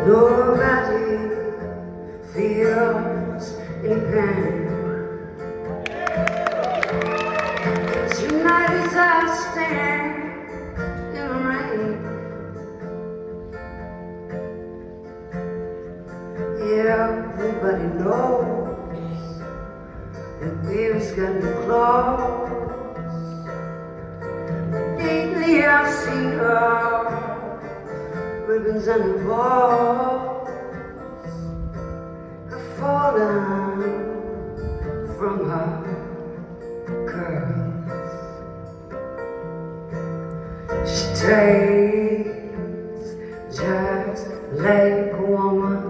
Nobody feels any pain. Tonight as I stand in the rain, everybody knows that baby's got new clothes. Lately I've seen her ribbons and the balls have fallen from her curls. She tastes just like a woman.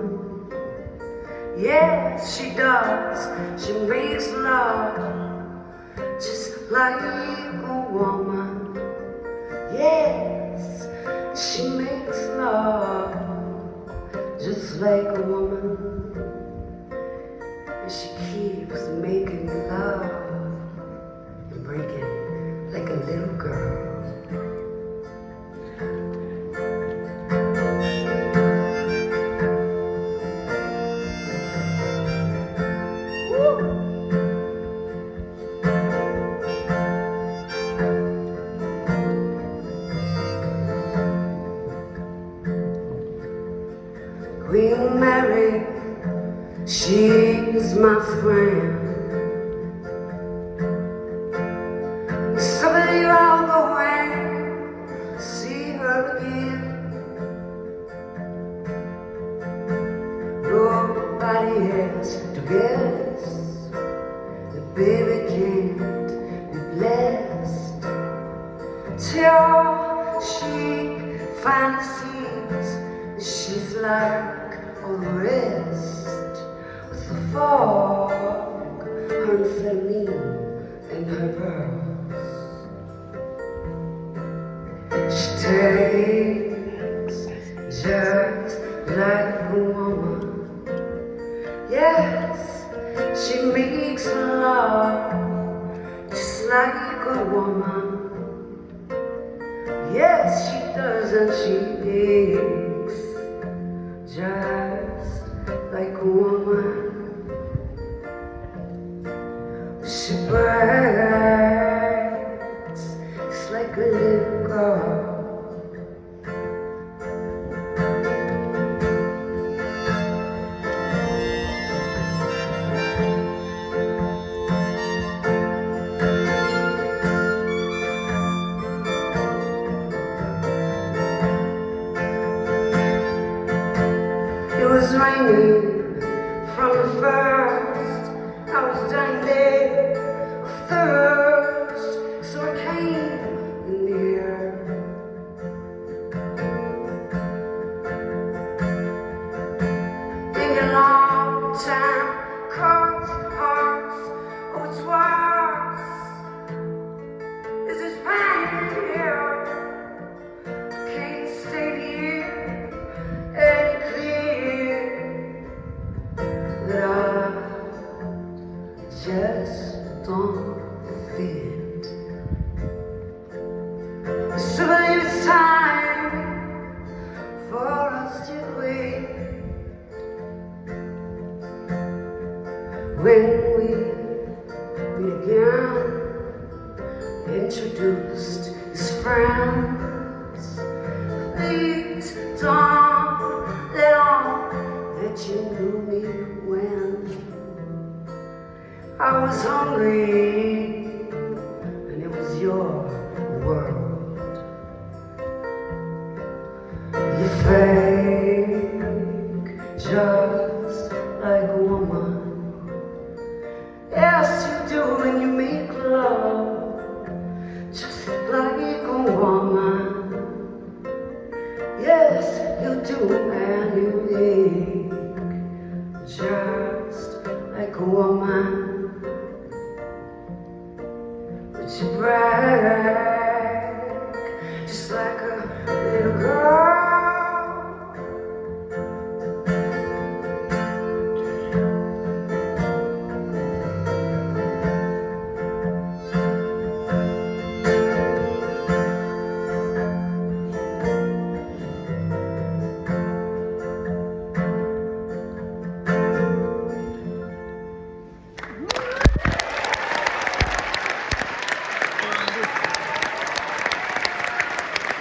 Yes, she does. She makes love just like a woman. Yes, she makes love just like a woman. And she keeps making love and breaking like a little girl. Queen Mary, she's my friend. Someday I'll go and see her again. Nobody else to guess that baby can't be blessed till she finally sees she's like all the rest, with the fog, her amphetamine, and her pearls. She tastes just like a woman. Yes, she makes love just like a woman. Yes, she does, and she is just like a woman. She breaks just like a little girl. It was raining from the first. I was dying there of thirst, so I came near. Thinking long time, cuts, hearts, oh it's worse. Is this pain here? Can't stay here any clear that I just don't fit. So baby, it's time for us to quit. When we meet again, introduced as friends, please don't let on that you knew me when I was hungry and it was your world. You fake just like a woman. Yes, you do, and you make love just like a woman. Yes, you do, and you make just like a woman. But you brag just like a little girl.